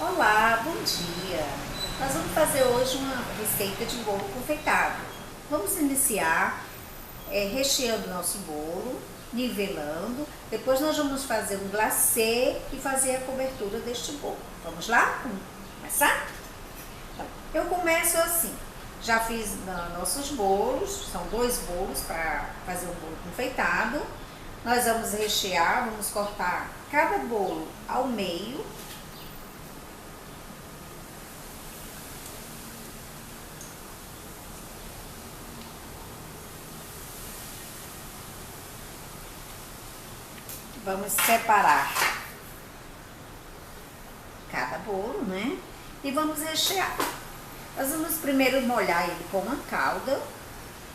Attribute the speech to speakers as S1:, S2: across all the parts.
S1: Olá, bom dia! Nós vamos fazer hoje uma receita de bolo confeitado. Vamos iniciar recheando nosso bolo, nivelando. Depois nós vamos fazer um glacê e fazer a cobertura deste bolo. Vamos lá? Vamos começar? Então, eu começo assim. Já fiz nossos bolos, são 2 bolos para fazer um bolo confeitado. Nós vamos rechear, vamos cortar cada bolo ao meio. Vamos separar cada bolo, né? E vamos rechear. Nós vamos primeiro molhar ele com uma calda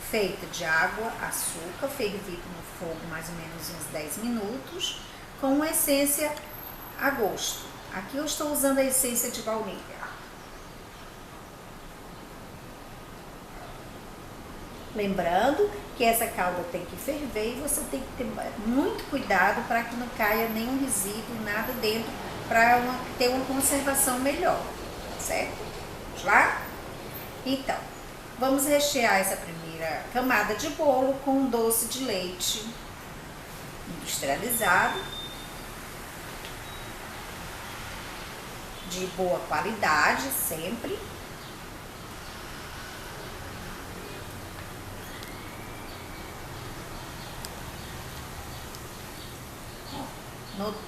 S1: feita de água, açúcar, fervido no fogo mais ou menos uns 10 minutos, com uma essência a gosto. Aqui eu estou usando a essência de baunilha. Lembrando que essa calda tem que ferver e você tem que ter muito cuidado para que não caia nenhum resíduo, nada dentro, para ter uma conservação melhor, certo? Vamos lá? Então, vamos rechear essa primeira camada de bolo com um doce de leite industrializado, de boa qualidade sempre.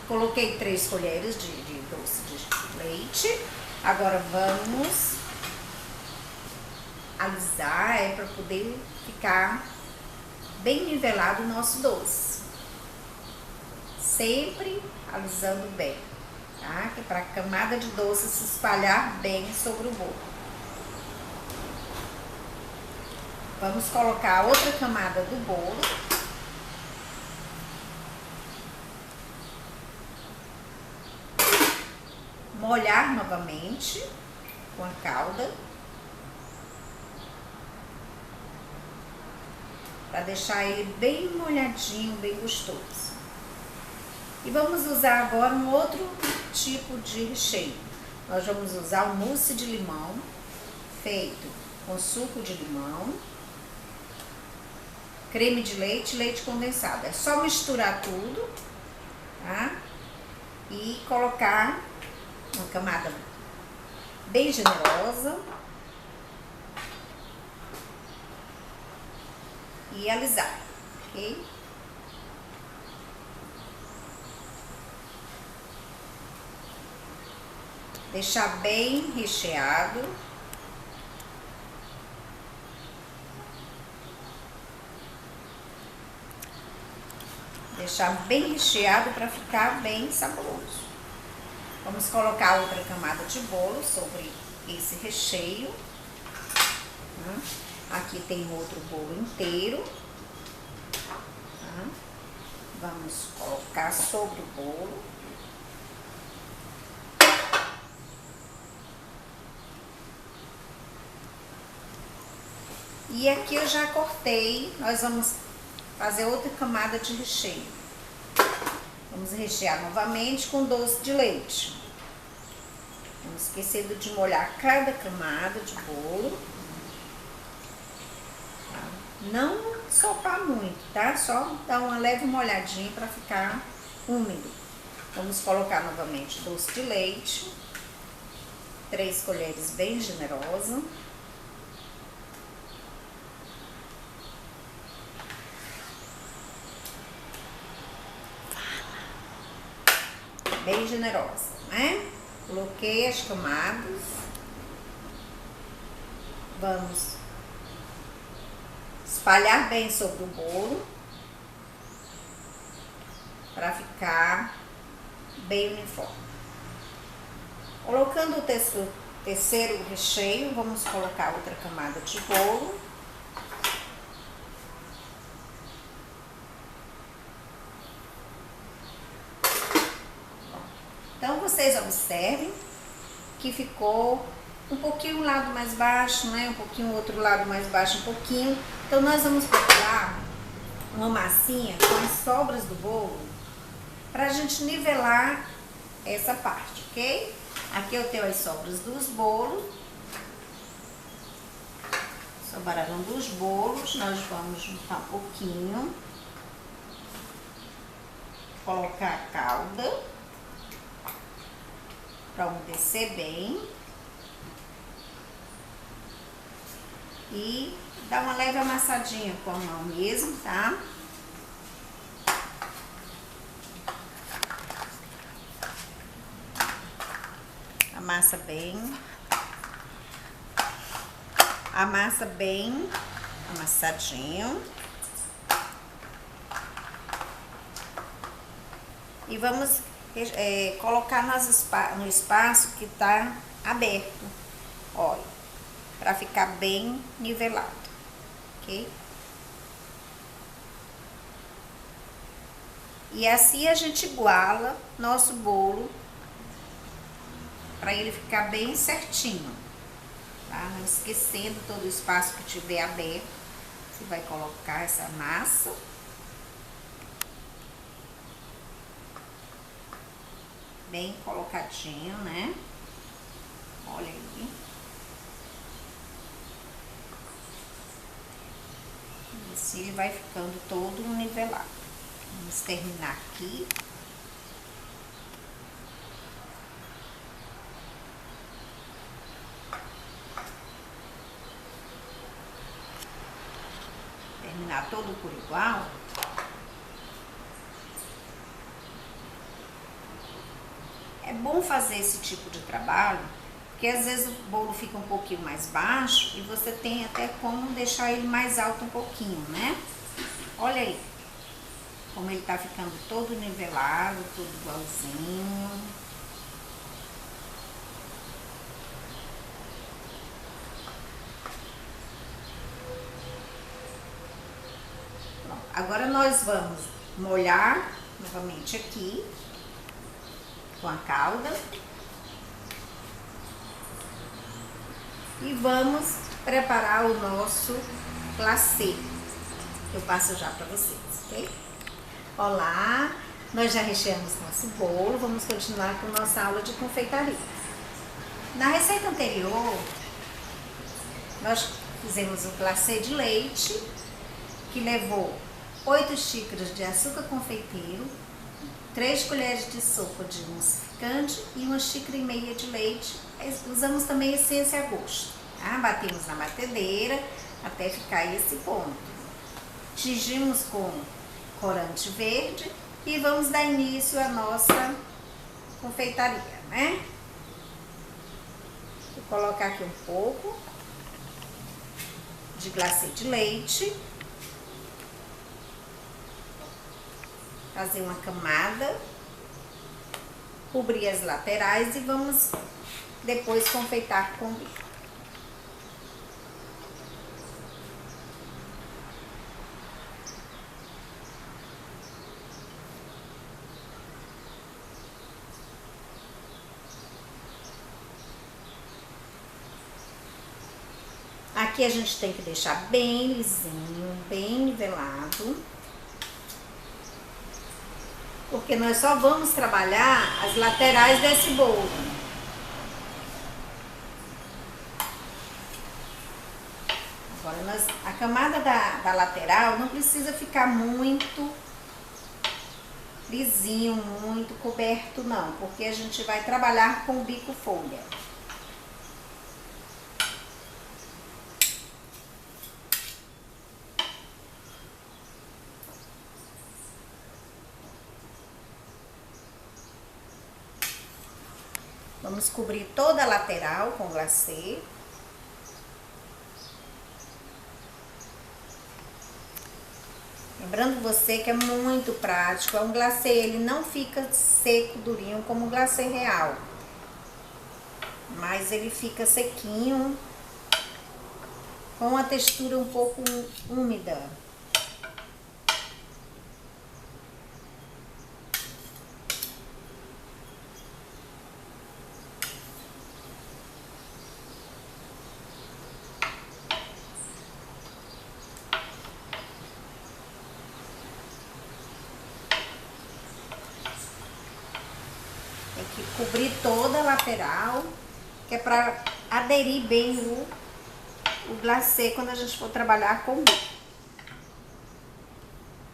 S1: Coloquei 3 colheres de doce de leite. Agora vamos alisar, para poder ficar bem nivelado o nosso doce. Sempre alisando bem, tá? Que é para a camada de doce se espalhar bem sobre o bolo. Vamos colocar outra camada do bolo. Molhar novamente com a calda, para deixar ele bem molhadinho, bem gostoso. E vamos usar agora um outro tipo de recheio. Nós vamos usar o mousse de limão, feito com suco de limão, creme de leite e leite condensado. É só misturar tudo, tá? E colocar uma camada bem generosa e alisar, ok? Deixar bem recheado. Deixar bem recheado para ficar bem saboroso. Vamos colocar outra camada de bolo sobre esse recheio. Aqui tem outro bolo inteiro. Vamos colocar sobre o bolo. E aqui eu já cortei, nós vamos fazer outra camada de recheio. Vamos rechear novamente com doce de leite. Não esquecendo de molhar cada camada de bolo. Não sopar muito, tá? Só dar uma leve molhadinha para ficar úmido. Vamos colocar novamente doce de leite. 3 colheres bem generosas. Bem generosa, né? Coloquei as camadas. Vamos espalhar bem sobre o bolo para ficar bem uniforme. Colocando o terceiro recheio, vamos colocar outra camada de bolo. Então, vocês observem que ficou um pouquinho um lado mais baixo, né? Um pouquinho o outro lado mais baixo, um pouquinho. Então, nós vamos preparar uma massinha com as sobras do bolo para a gente nivelar essa parte, ok? Aqui eu tenho as sobras dos bolos. Sobraram dos bolos, nós vamos juntar um pouquinho. Colocar a calda para umedecer bem. E dar uma leve amassadinha com a mão mesmo, tá? Amassa bem. Amassa bem amassadinho. E vamos colocar no espaço que tá aberto, olha, para ficar bem nivelado, ok? E assim a gente iguala nosso bolo para ele ficar bem certinho, tá? Não esquecendo todo o espaço que tiver aberto, você vai colocar essa massa. Bem colocadinho, né? Olha aí. Assim ele vai ficando todo nivelado. Vamos terminar aqui. Terminar todo por igual. É bom fazer esse tipo de trabalho, porque às vezes o bolo fica um pouquinho mais baixo e você tem até como deixar ele mais alto um pouquinho, né? Olha aí, como ele tá ficando todo nivelado, tudo igualzinho. Pronto. Agora nós vamos molhar novamente aqui com a calda e vamos preparar o nosso glacê. Eu passo já para vocês, ok? Olá, nós já recheamos nosso bolo, vamos continuar com nossa aula de confeitaria. Na receita anterior, nós fizemos o glacê de leite, que levou 8 xícaras de açúcar confeiteiro, 3 colheres de sopa de emulsificante e 1,5 xícaras de leite. Usamos também essência a gosto, tá? Batemos na batedeira até ficar esse ponto. Tingimos com corante verde e vamos dar início à nossa confeitaria, né? Vou colocar aqui um pouco de glacê de leite. Fazer uma camada, cobrir as laterais e vamos depois confeitar com bico. Aqui a gente tem que deixar bem lisinho, bem nivelado, porque nós só vamos trabalhar as laterais desse bolo. Agora, a camada da lateral não precisa ficar muito lisinho, muito coberto não, porque a gente vai trabalhar com o bico folha. Vamos cobrir toda a lateral com glacê. Lembrando você que é muito prático, é um glacê, ele não fica seco, durinho como o glacê real. Mas ele fica sequinho, com a textura um pouco úmida. Tem que cobrir toda a lateral, que é para aderir bem o glacê quando a gente for trabalhar com o bico.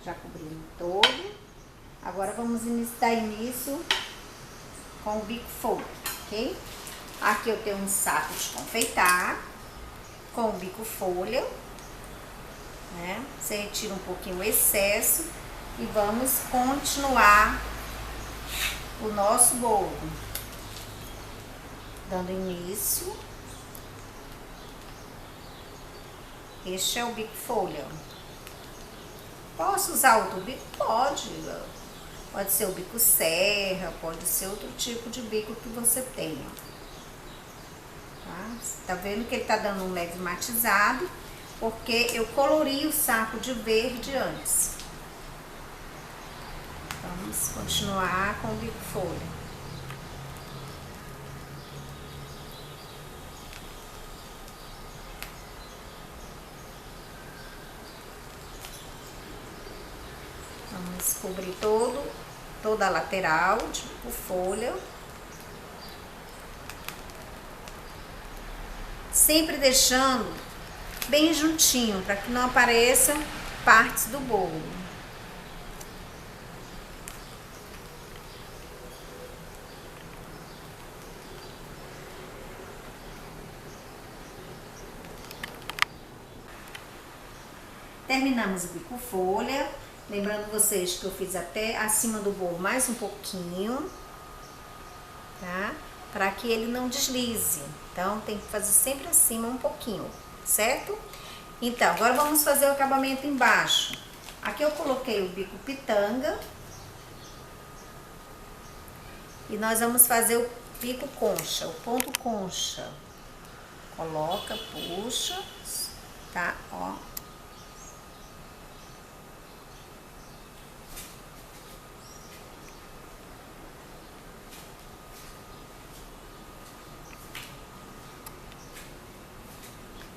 S1: Já cobrimos todo. Agora vamos dar início com o bico folha, ok? Aqui eu tenho um saco de confeitar com o bico folha, né? Você retira um pouquinho o excesso e vamos continuar o nosso bolo, dando início. Este é o bico folha. Posso usar outro bico? Pode. Pode ser o bico serra, pode ser outro tipo de bico que você tenha. Tá vendo que ele tá dando um leve matizado, porque eu colori o saco de verde antes. Vamos continuar com o bico folha. Vamos cobrir toda a lateral de bico folha. Sempre deixando bem juntinho, para que não apareçam partes do bolo. Terminamos o bico folha. Lembrando vocês que eu fiz até acima do bolo mais um pouquinho, tá? Para que ele não deslize. Então, tem que fazer sempre acima um pouquinho, certo? Então, agora vamos fazer o acabamento embaixo. Aqui eu coloquei o bico pitanga. E nós vamos fazer o bico concha, o ponto concha. Coloca, puxa, tá? Ó.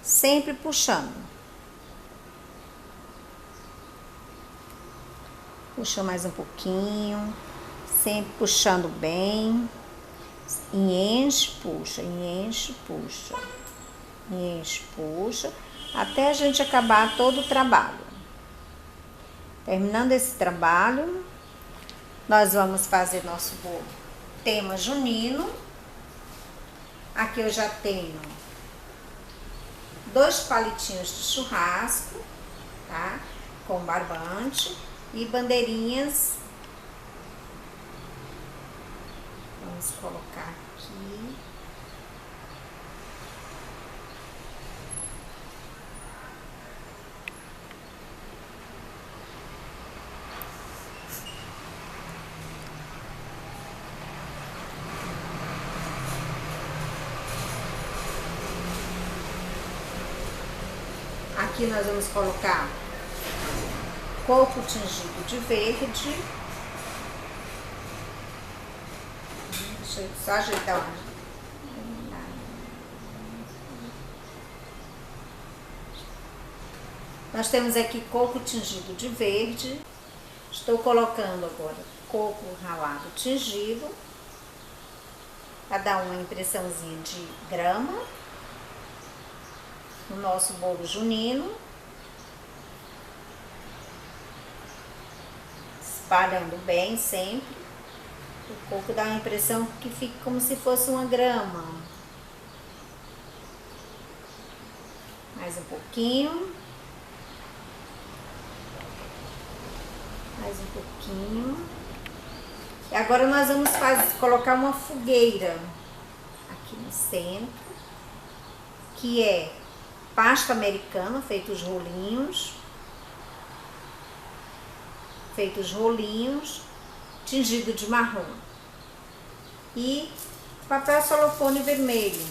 S1: Sempre puxando. Puxa mais um pouquinho, sempre puxando bem. E enche, puxa, e enche, puxa. E enche, puxa, até a gente acabar todo o trabalho. Terminando esse trabalho, nós vamos fazer nosso bolo tema junino. Aqui eu já tenho 2 palitinhos de churrasco, tá? Com barbante e bandeirinhas. Vamos colocar aqui. Aqui nós vamos colocar coco tingido de verde. Deixa eu só ajeitar uma. Nós temos aqui coco tingido de verde. Estou colocando agora coco ralado tingido, para dar uma impressãozinha de grama no nosso bolo junino. Espalhando bem sempre. O coco dá uma impressão que fica como se fosse uma grama. Mais um pouquinho. Mais um pouquinho. E agora nós vamos colocar uma fogueira aqui no centro, que é pasta americana, feitos rolinhos, tingido de marrom. E papel celofane vermelho,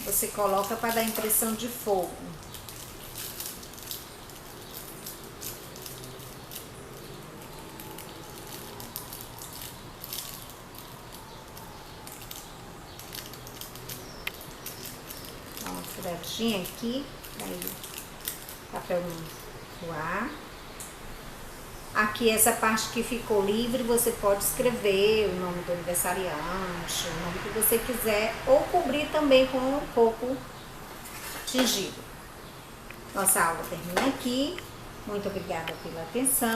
S1: você coloca para dar impressão de fogo. Dá uma furadinha aqui, para o papel não voar. Aqui essa parte que ficou livre, você pode escrever o nome do aniversariante, o nome que você quiser, ou cobrir também com um pouco tingido. Nossa aula termina aqui. Muito obrigada pela atenção.